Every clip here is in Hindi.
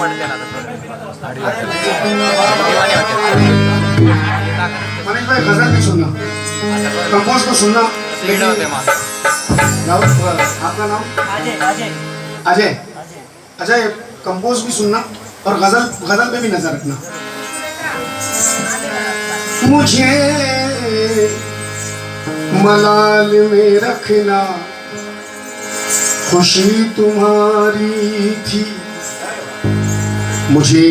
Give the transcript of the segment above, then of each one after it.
मनीष भाई गजल भी सुनना, कंपोज को सुनना। आपका नाम? अजय। अजय कंपोज भी सुनना और गजल पे भी नजर रखना। मुझे मलाल में रखना, खुशी तुम्हारी थी। मुझे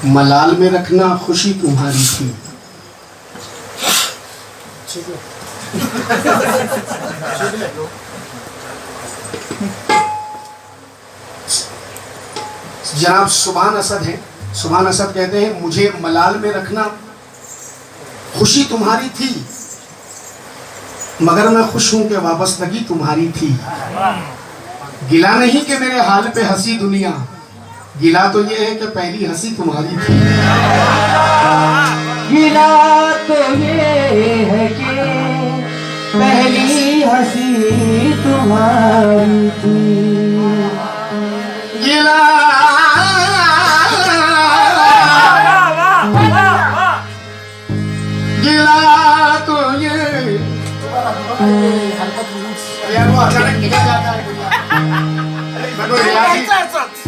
मलाल में रखना, खुशी तुम्हारी थी। जनाब सुभान असद हैं। सुभान असद कहते हैं मुझे मलाल में रखना, खुशी तुम्हारी थी, मगर मैं खुश हूं कि वाबस्तगी तुम्हारी थी। गिला नहीं कि मेरे हाल पे हंसी दुनिया, गिला तो ये है कि पहली हंसी तुम्हारी थी। गिला तो ये है कि पहली हंसी तुम्हारी थी। गिला गिला तो ये यार वो अचानक निकल जाता है।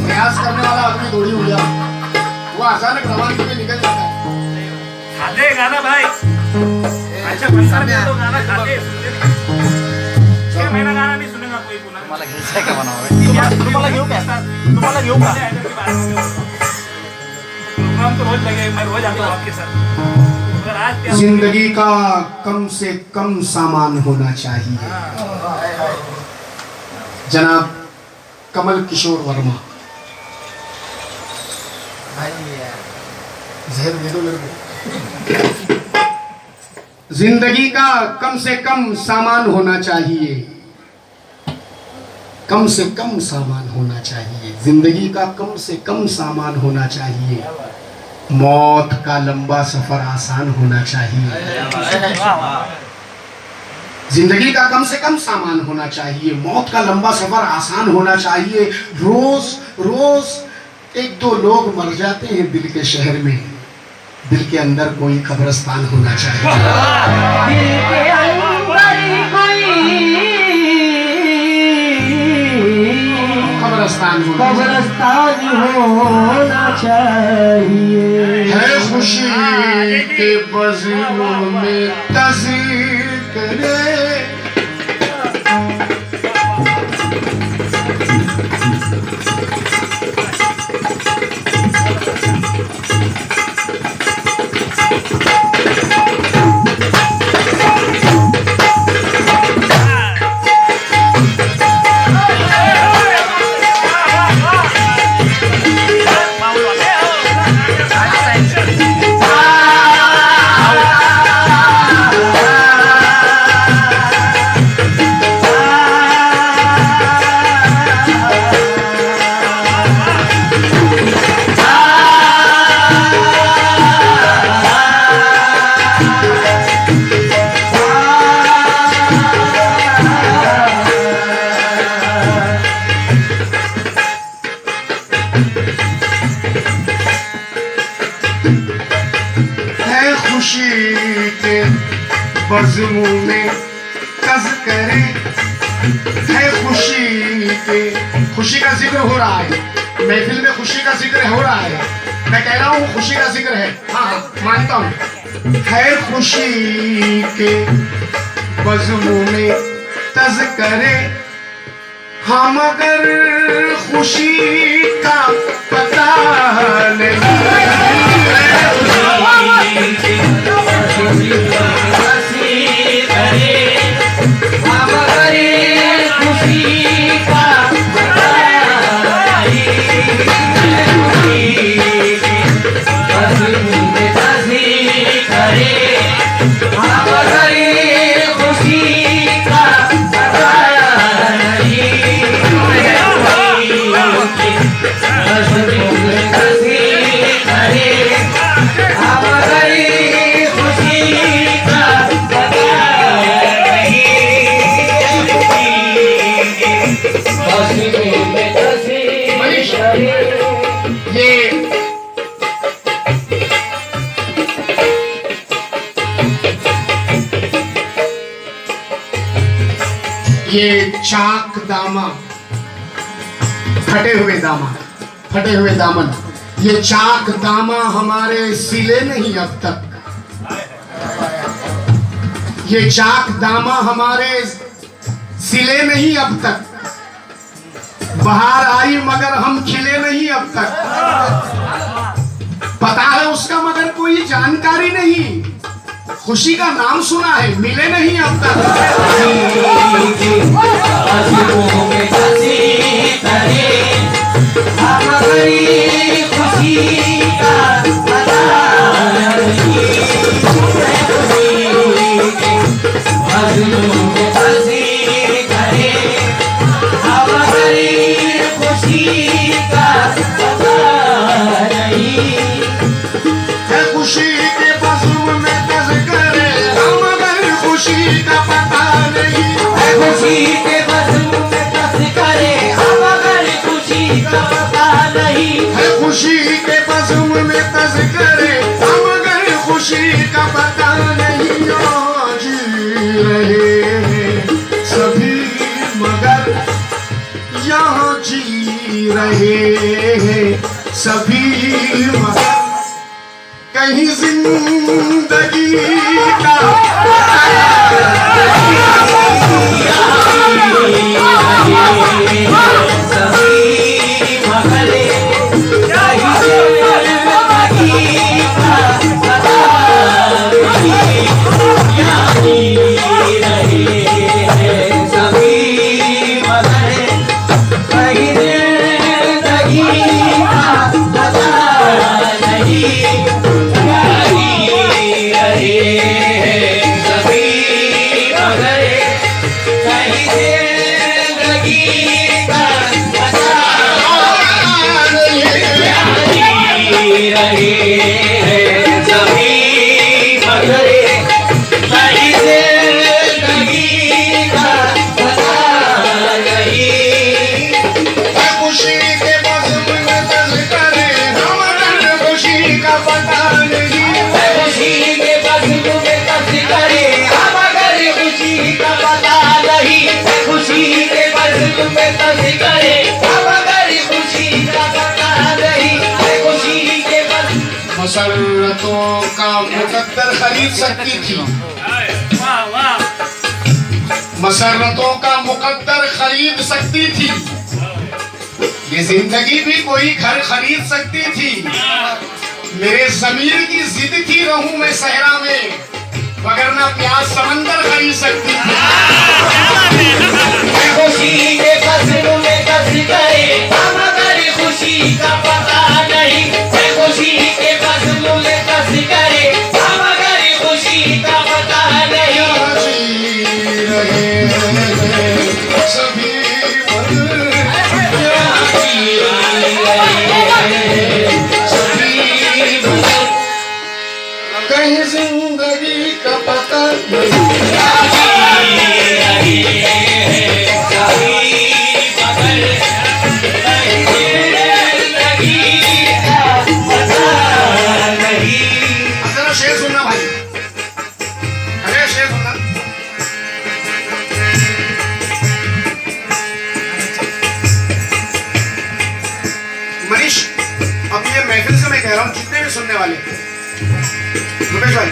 प्रयास करने वाला आदमी थोड़ी हो गया, वो अचानक रवान के निकल जाता है। खाते गाना भाई, अच्छा पंसार में तो गाना खाते, 6 महीना गाना नहीं सुनेगा कोई पुन्हा। तुम्हाला घ्यायचं का म्हणावं? तुम्हाला घेऊ का? तुम्हाला घेऊ का? प्रोग्राम तो रोज लगे, मैं रोज आता हूं आपके साथ। जिंदगी का कम से कम सामान होना चाहिए। जनाब कमल किशोर वर्मा। जिंदगी का कम से कम सामान होना चाहिए, कम से कम सामान होना चाहिए। जिंदगी का कम से कम सामान होना चाहिए। मौत का लंबा सफर आसान होना चाहिए। जिंदगी का कम से कम सामान होना चाहिए, मौत का लंबा सफर आसान होना चाहिए। रोज रोज 1-2 लोग मर जाते हैं दिल के शहर में, दिल के अंदर कोई कब्रिस्तान होना चाहिए। दिल के अंदर कोई कब्रिस्तान होना चाहिए। है खुशी के बज़्मों में तज़ीर करे। बज़्मों में तज़किरे है खुशी के। खुशी का जिक्र हो रहा है, महफिल में खुशी का जिक्र हो रहा है। मैं कह रहा हूँ खुशी का जिक्र है, हाँ मानता हूँ। है खुशी के बज़्मों में तज़किरे, हाँ मगर खुशी का पता नहीं। ये चाक दामा, फटे हुए दामा, फटे हुए दामन, ये चाक दामा हमारे सिले नहीं अब तक। ये चाक दामा हमारे सिले नहीं अब तक। बाहर आई मगर हम खिले नहीं अब तक। पता है उसका मगर कोई जानकारी नहीं। खुशी का नाम सुना है, मिले नहीं अब तक। खुशी के बज़्म में तज़किरे हम मगर खुशी का पता नहीं। खुशी के बज़्म में तज़किरे हम मगर खुशी का पता नहीं। खुशी के बज़्म में तज़किरे हम मगर खुशी का पता नहीं। जी रहे हैं सभी मगर यहाँ जी रहे हैं सभी मगर कहीं जिंदगी का मसरतों का मुकद्दर खरीद सकती थी। वाह वाह, मसरतों का मुकद्दर खरीद सकती थी। ये जिंदगी भी कोई घर खरीद सकती थी। मेरे ज़मीर की जिद थी रहूं मैं सहरा में, मगर ना प्यास समंदर खरीद सकती थी। खुशी के बज़्म में तज़किरे हम मगर खुशी का पता नहीं। खुशी के बज़्म में तज़किरे हम मगर खुशी का पता नहीं। जी रहे हैं सभी मगर कहीं जिंदगी का पता नहीं। जरा शेर सुनना भाई, अरे शेर सुनना। मनीष, अब ये महफिल से मैं कह रहा हूँ जितने भी सुनने वाले, रुपेश भाई,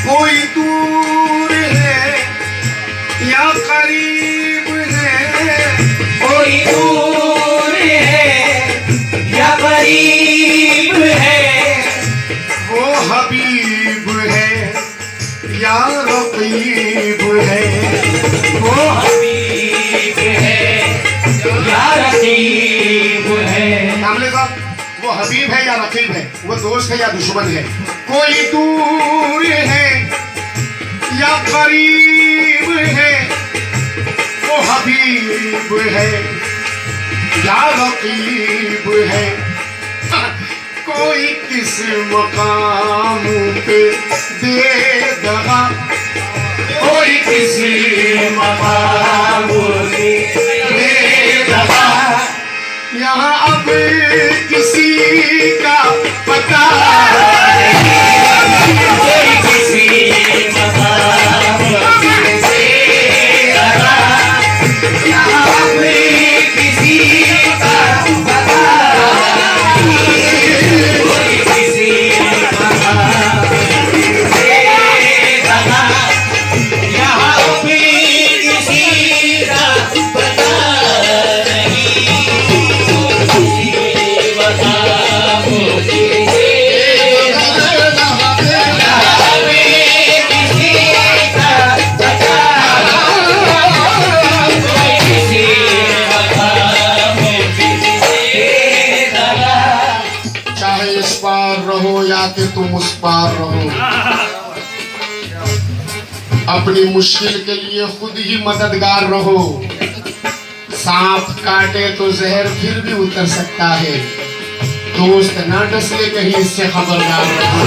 कोई दूर है या करीब है, कोई दूर है या करीब है, वो हबीब है या रकीब है, वो हबीब है या रकीब है। कामले साहब, वो हबीब है या रकीब है, वो दोस्त है या दुश्मन है, कोई दूर है या करीब है, वो हबीब है या रकीब है, कोई किस मकाम पे दे दगा, कोई किसी मकाम पे दे दगा, यहाँ अब किसी का पता नहीं, कोई किसी मकाम रहो। अपनी मुश्किल के लिए खुद ही मददगार रहो। सांप काटे तो जहर फिर भी उतर सकता है, दोस्त ना डसले कहीं इससे खबरदार रहो।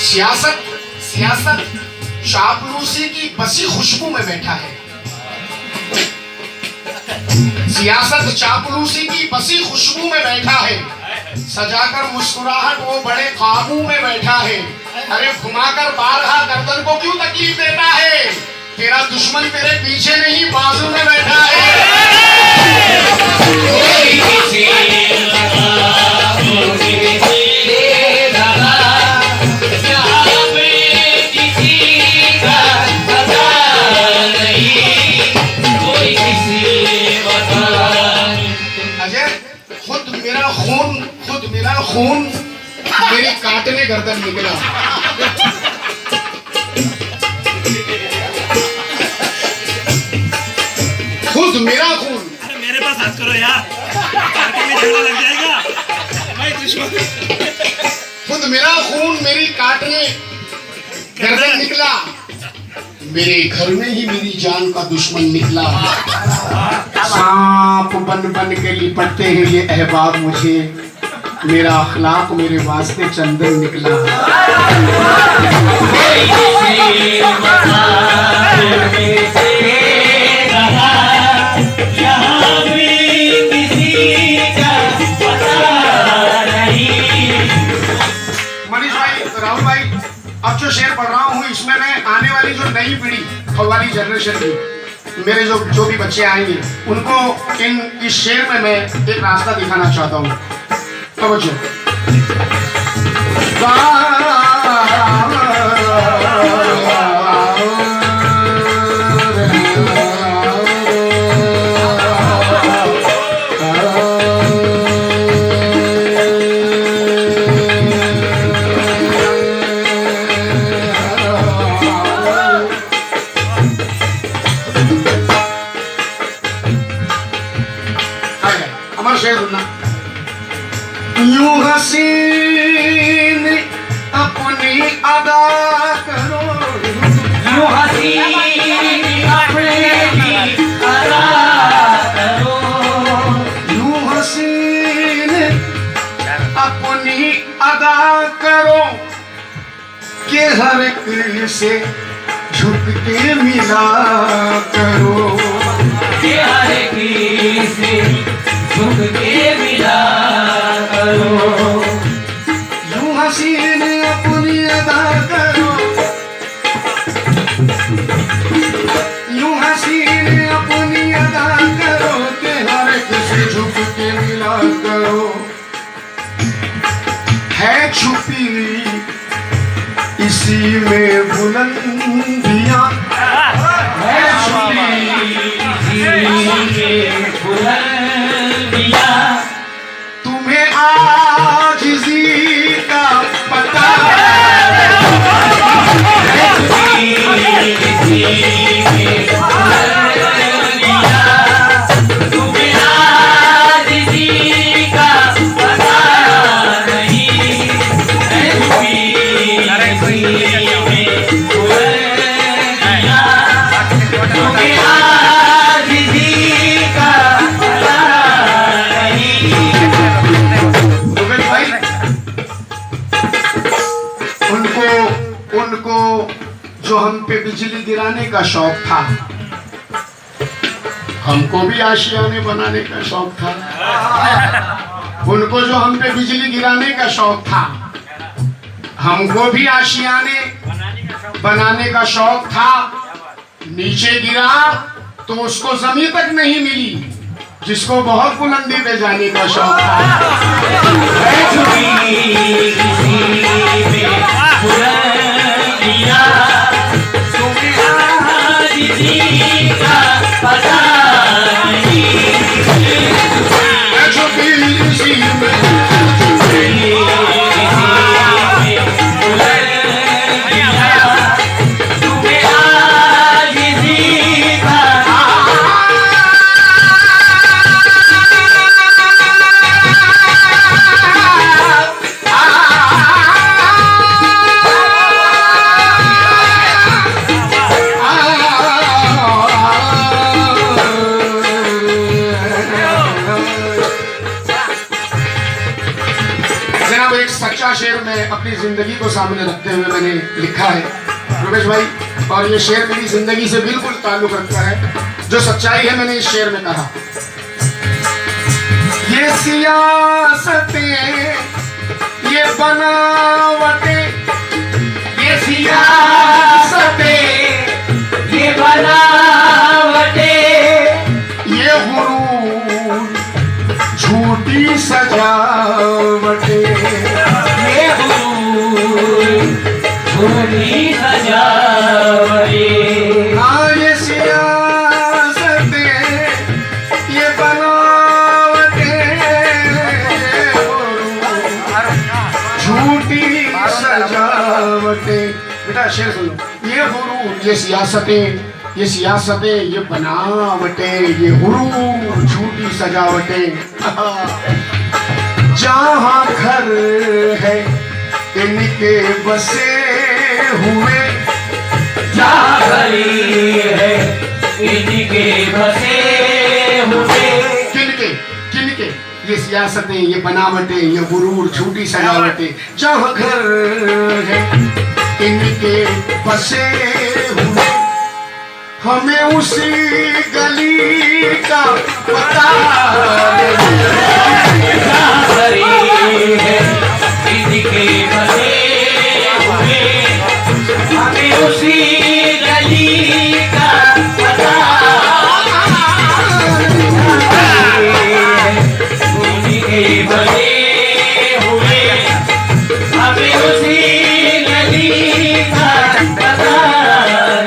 सियासत चापलूसी की बसी खुशबू में बैठा है। सियासत चापलूसी की बसी खुशबू में बैठा है। सजाकर मुस्कुराहट वो बड़े काबू में बैठा है। अरे घुमाकर बारहा गर्दन को क्यों तकलीफ देता है? तेरा दुश्मन तेरे पीछे नहीं बाजू में बैठा है। खून मेरी काटने गर्दन निकला। खुद मेरा खून। अरे मेरे पास हाथ करो यार, काटे में झगड़ा लग जाएगा भाई दुश्मन। खुद मेरा खून मेरी काटने गर्दन निकला। मेरे घर में ही मेरी जान का दुश्मन निकला। सांप बन बन के लिपटते हैं ये अहबाब मुझे। मेरा अखलाक मेरे वास्ते चंदन निकला। मनीष भाई, राहुल भाई, अब जो शेर पढ़ रहा हूँ इसमें मैं आने वाली जो नई पीढ़ी वाली जनरेशन की मेरे जो भी बच्चे आएंगे उनको इस शेर में मैं एक रास्ता दिखाना चाहता हूँ। समझो। हमारा शेर सुनना। यूं हसीन अपनी अदा करो, यूं हसीन अपनी अदा करो, यूं हसीन अपनी अदा करो कि हर एक से झुक के मिला करो, कि हर एक से झुक के मिला करो। यूं हसीन अपनी अदा करो, यूं हसीन अपनी अदा करो कि हर एक से झुक के मिला करो। है छुपी इसी में बुलंदियां, है छुपी इसी में बुलंदियां, तुम्हें आजिज़ी का पता है छुपी इसी में बुलंदियां, तुम्हें आजिज़ी का पता नहीं, है छुपी इसी में बुलंदियां, तुम्हें आजिज़ी का पता नहीं। भाई उनको जो हम पे बिजली गिराने का शौक था, हमको भी आशियाने बनाने का शौक था। उनको जो हम पे बिजली गिराने का शौक था, हमको भी आशियाने बनाने का शौक था। नीचे गिरा तो उसको जमीन तक नहीं मिली, जिसको बहुत बुलंदी पे जाने का शौक था। शेर मैं अपनी जिंदगी को सामने रखते हुए मैंने लिखा है रुपेश भाई, और ये शेर मेरी जिंदगी से बिल्कुल ताल्लुक रखता है। जो सच्चाई है मैंने इस शेर में कहा। ये सियासतें, ये बनावटें, ये सियासतें, ये बनावटें, ये गुरूर, झूठी सजावटें, ये हुरूर, झूठी सजावटें। हाँ ये सियासतें, ये बनावटें, झूठी सजावटें। बेटा शेर सुनो। ये हुरूर, ये सियासतें, ये बनावटें, ये हुरूर, झूठी सजावटें। जहाँ घर है इनके बसे हुए, जहाँ घरी है इनके बसे हुए। किनके किनके? ये सियासतें, ये बनावटें, ये गुरूर, झूठी सजावटें। जहाँ घर है इनके बसे हुए, हमें उसी गली का पता नहीं। जहाँ घरी है इनके बसे हुए, हमें उसी गली का पता उनके बसे हुए, हमें उसी गली का पता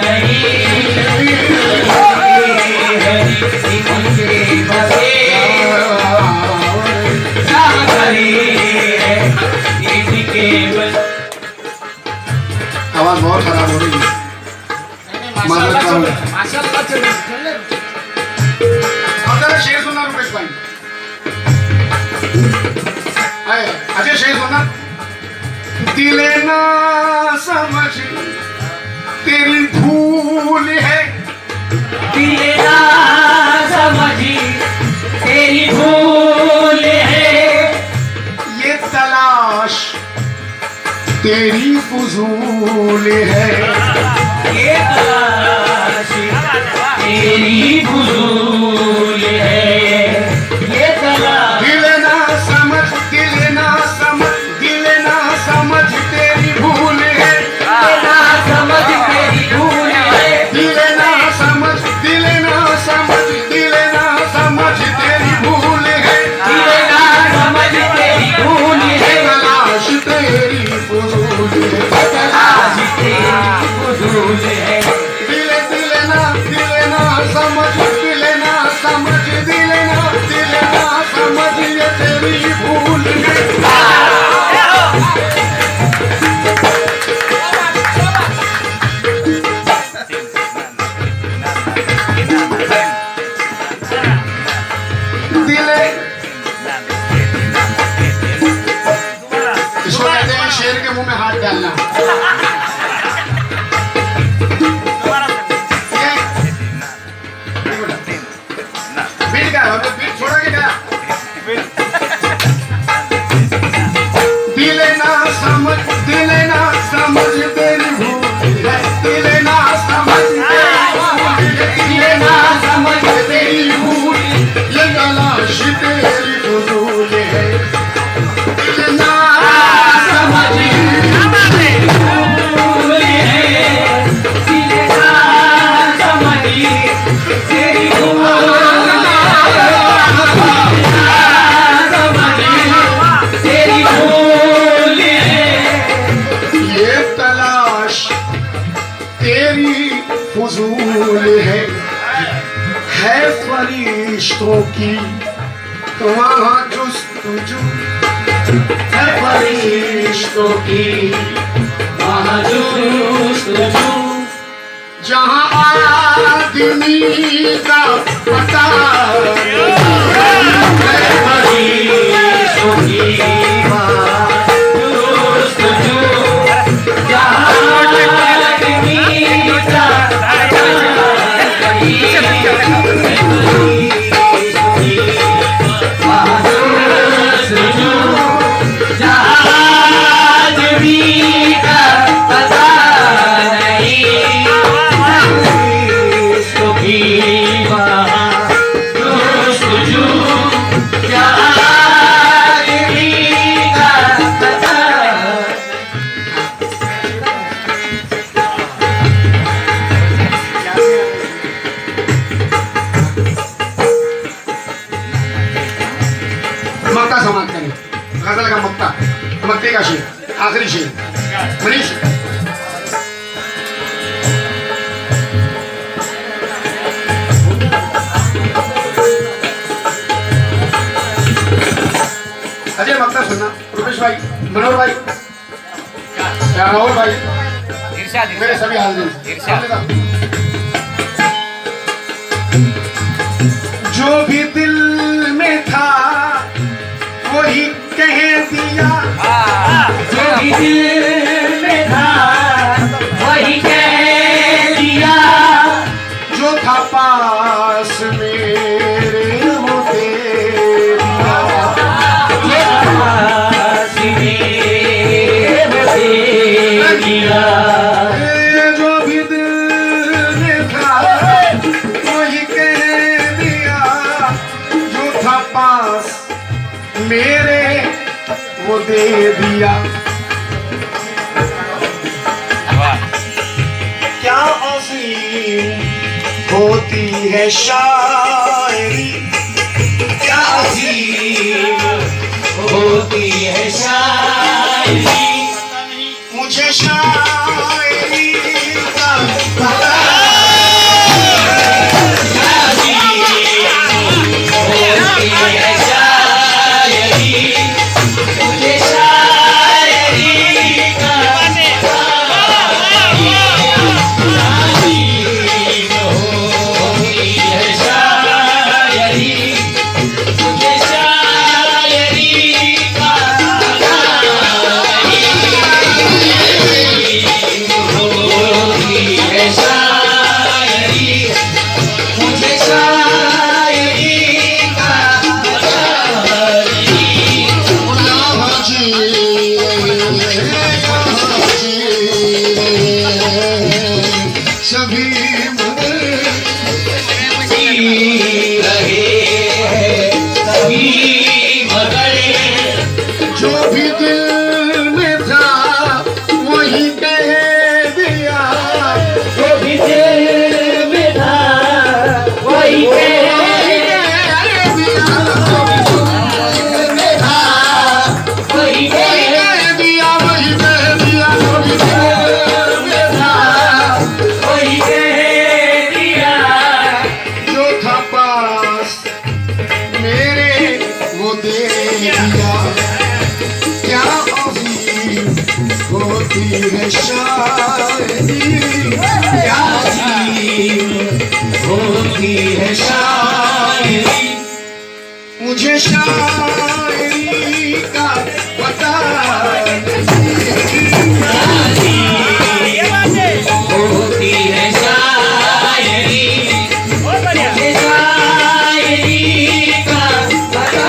नहीं है। उनके बसे जहाँ घरी है इनके बसे। आवाज बहुत खराब हो रही है। माजरत चाहूंगा। अब जरा शेर सुनना रुपेश भाई। अजय शेर सुनना। दिले ना समझ तेरी भूल है, दिले ना समझी तेरी भूल है, ये तलाश तेरी फजूल है, ये तलाश तेरी फजूल है, ये तलाश दिले ना समझ, दिले ना समझ, दिले ना समझ तेरी भूल है, ना समझ तेरी भूल है, दिले ना समझ, दिले ना समझ, दिले ना समझ तेरी भूल है, दिले ना समझ तेरी भूल है, तलाश तेरी फजूल है, तलाश तेरी फजूल है। दिले दिले ना समझ, दिले ना समझ, दिले ना समझ ये तेरी भूल है। दिले इसको कहते हैं शेर के मुंह में हाथ डालना। बीट का बीट छोड़ा के क्या? दिले ना समझ, दिले ना समझ तेरी भूल है, दिले ना समझ तेरी भूल है, दिले ना समझ तेरी भूल, ये तलाश तेरी फजूल है, दिले ना समझ तेरी भूल है, दिले ना समझ तेरी भूल तेरी भूल है, ये तलाश तेरी फजूल है फरिश्तों की वहाँ जुस्तजू है फरिश्तों की वहाँ जुस्तजू, जहाँ आदमी का पता नहीं। है फरिश्तों की वहाँ जुस्तजू, जहाँ आदमी का पता नहीं। वहाँ जुस्तजू, जहाँ का शेर, आखिरी शेर मनीष। अजय मक्ता सुनना, रुपेश भाई, मनोहर भाई, राहुल भाई, मेरे सभी हाजिर। जो भी दिल में था वही कह दिया, जो भी दिल में था वही कह दिया, जो था पास मेरे वो दे दिया, पास में वो दे दिया। जो भी दिल में था वही कह दिया, जो था पास मेरे वो दे दिया। क्या अजीम होती है शायरी, क्या अजीब होती है शायरी, मुझे शायरी का पता क्या अजीब होती है शायरी, मुझे शायरी का पता अजीब होती है शायरी, मुझे शायरी का होती है शायरी, मुझे शायरी का सभी जी रहे हैं सभी मगर, जो भी दिल में था वही कह दिया, जो भी दिल में था वही कह दिया, में था वही कह दिया, वही कह दिया, जो भी दिल में था वही कह दिया, जो था पास मेरे वो दे दिया। क्या अजीम होती है शायरी, क्या अजीब होती है शायरी, मुझे शायरी का पता होती है शायरी, मुझे शायरी का पता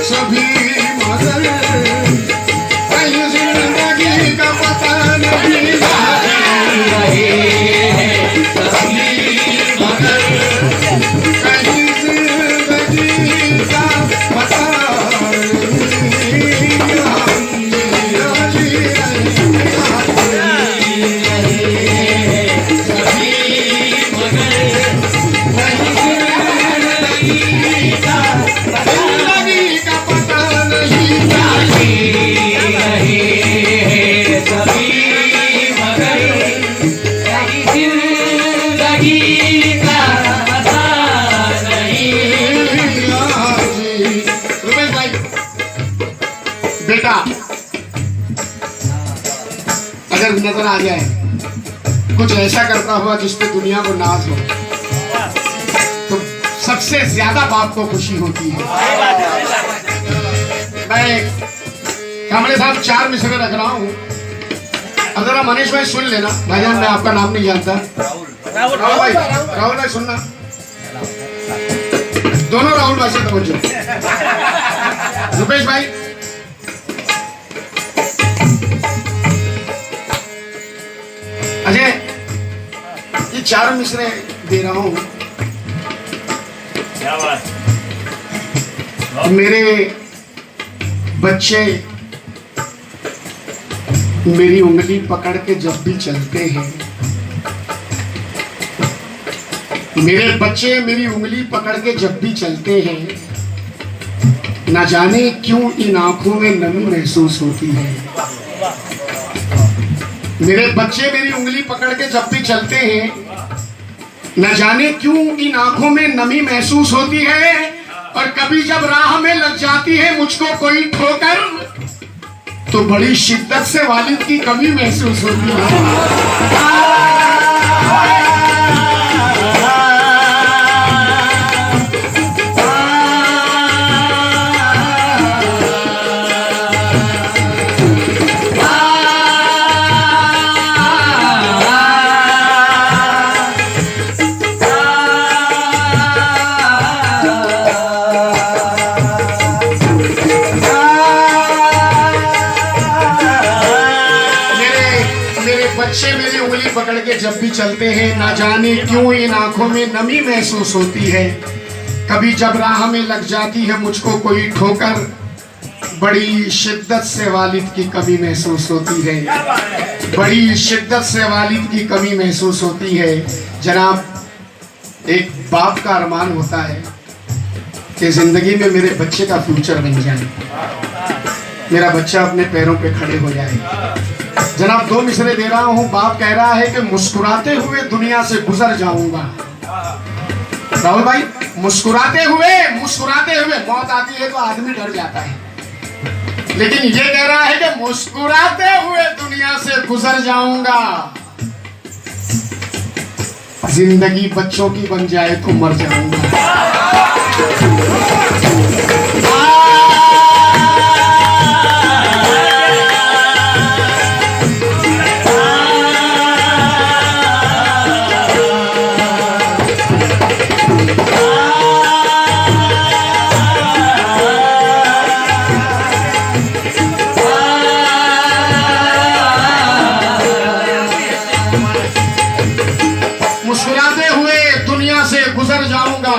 सभी मगर कहीं जिंदगी का पता नहीं, रहे हैं सभी मगर, कहीं जिंदगी का पता बेटा अगर नजर आ जाए कुछ ऐसा करता हुआ जिसपे दुनिया को नाज हो तो सबसे ज्यादा बाप को खुशी होती है। मैं कमले साहब 4 मिसरे रख रहा हूँ, अब जरा मनीष भाई सुन लेना। भाईजान मैं आपका नाम नहीं जानता। राहुल भाई सुनना, दोनों राहुल भाई से तवज्जो। रुपेश भाई अजय ये 4 मिसरे दे रहा हूँ। क्या बात, मेरे बच्चे मेरी उंगली पकड़ के जब भी चलते हैं मेरे बच्चे मेरी उंगली पकड़ के जब भी चलते हैं, न जाने क्यों इन आंखों में नमी महसूस होती है। मेरे बच्चे मेरी उंगली पकड़ के जब भी चलते हैं, न जाने क्यों इन आंखों में नमी महसूस होती है। और कभी जब राह में लग जाती है मुझको कोई ठोकर, तो बड़ी शिद्दत से वालिद की कमी महसूस होती है। बच्चे मेरी उंगली पकड़ के जब भी चलते हैं, ना जाने क्यों इन आंखों में नमी महसूस होती है। कभी जब राह में लग जाती है मुझको कोई ठोकर, बड़ी शिद्दत से वालिद की कमी महसूस होती है। बड़ी शिद्दत से वालिद की कमी महसूस होती है। जनाब, एक बाप का अरमान होता है कि जिंदगी में मेरे बच्चे का फ्यूचर बन जाए, मेरा बच्चा अपने पैरों पे खड़े हो जाए। जनाब, 2 मिसरे दे रहा हूं। बाप कह रहा है कि मुस्कुराते हुए दुनिया से गुजर जाऊंगा। राहुल भाई, मुस्कुराते हुए मौत आती है तो आदमी डर जाता है, लेकिन ये कह रहा है कि मुस्कुराते हुए दुनिया से गुजर जाऊंगा। जिंदगी बच्चों की बन जाए तो मर जाऊंगा। मुस्कुराते हुए दुनिया से गुजर जाऊंगा।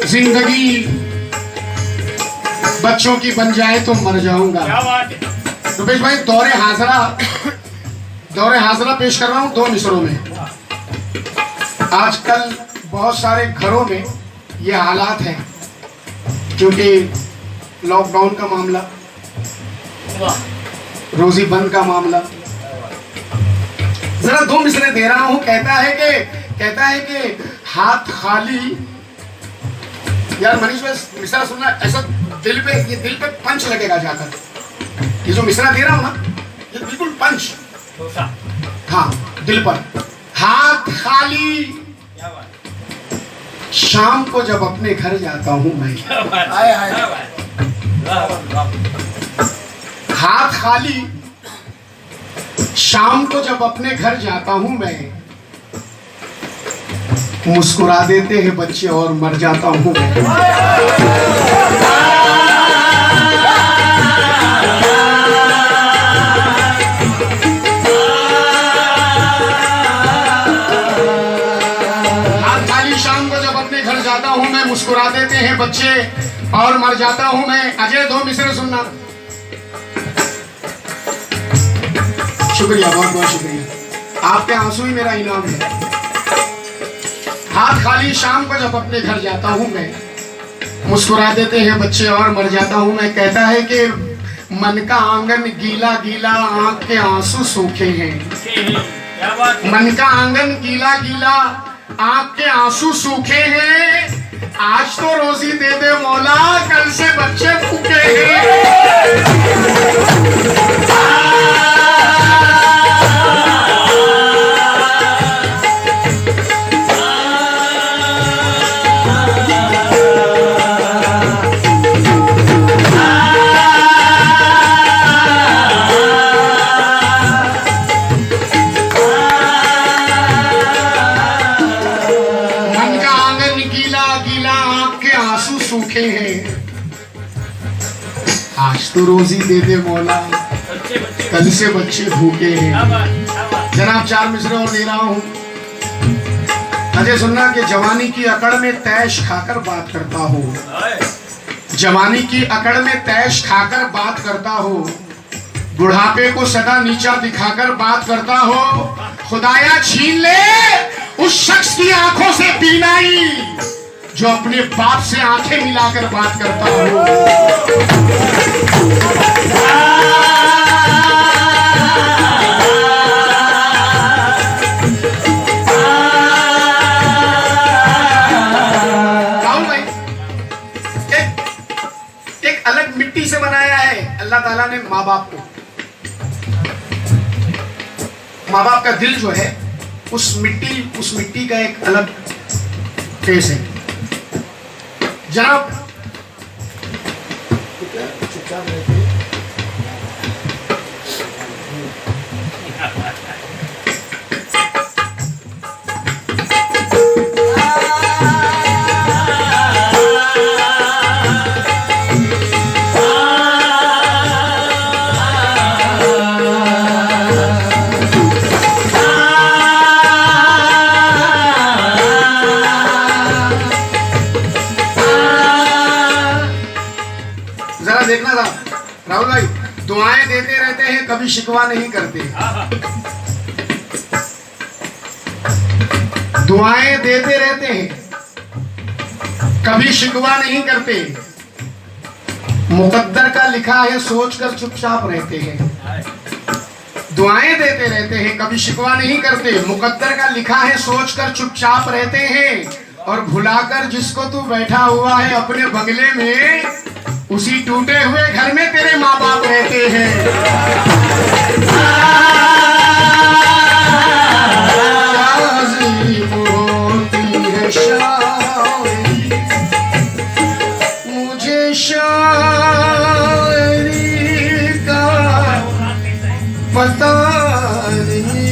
जिंदगी बच्चों की बन जाए तो मर जाऊंगा। रुपेश भाई, दौरे हाजरा पेश कर रहा हूं 2 मिसरों में। आजकल बहुत सारे घरों में ये हालात हैं, क्योंकि लॉकडाउन का मामला, रोजी बंद का मामला। जरा 2 मिसरे दे रहा हूं। कहता है कि हाथ खाली। यार मनीष भाई, मिसरा सुनना, ऐसा दिल पे पंच लगेगा जाकर। ये जो मिसरा दे रहा हूं ना, ये बिल्कुल पंच, हाँ, दिल पर। हाथ खाली शाम को जब अपने घर जाता हूं मैं, हाथ खाली शाम को जब अपने घर जाता हूं मैं, मुस्कुरा देते हैं बच्चे और मर जाता हूं मैं। हाथ खाली शाम को जब अपने घर जाता हूं मैं, मुस्कुरा देते हैं बच्चे और मर जाता हूं मैं। अजय, 2 मिसरे सुनना। शुक्रिया, बहुत बहुत शुक्रिया। आपके आंसू ही मेरा इनाम है। हाथ खाली शाम को जब अपने घर जाता हूं मैं, मुस्कुरा देते हैं बच्चे और मर जाता हूं मैं। कहता है कि मन का आंगन गीला गीला, आंख के आंसू सूखे हैं। मन का आंगन गीला गीला, आंख के आंसू सूखे हैं। आज तो रोजी दे दे मौला, कल से बच्चे भूखे हैं। सूखे हैं, आज तो रोजी दे दे मौला, कल से बच्चे भूखे हैं। जनाब, 4 मिसरे और दे रहा हूं। अजय, सुनना कि जवानी की अकड़ में तैश खाकर बात करता हो। जवानी की अकड़ में तैश खाकर बात करता हो। बुढ़ापे को सदा नीचा दिखाकर बात करता हो। खुदाया छीन ले उस शख्स की आंखों से बीनाई जो अपने बाप से आंखें मिलाकर बात करता हो। एक अलग मिट्टी से बनाया है अल्लाह ताला ने माँ बाप को। माँ बाप का दिल जो है उस मिट्टी का एक अलग फेस है। जनाब चुपचाप रहते हैं। जरा देखना था राहुल भाई, दुआएं देते रहते हैं कभी शिकवा नहीं करते। दुआएं देते रहते हैं कभी शिकवा नहीं करते। मुकद्दर का लिखा है सोचकर चुपचाप रहते हैं। दुआएं देते रहते हैं कभी शिकवा नहीं करते। मुकद्दर का लिखा है सोचकर चुपचाप रहते हैं। और भुलाकर जिसको तू बैठा हुआ है अपने बंगले में, उसी टूटे हुए घर में तेरे माँ बाप रहते हैं। मुझे शायरी का पता नहीं।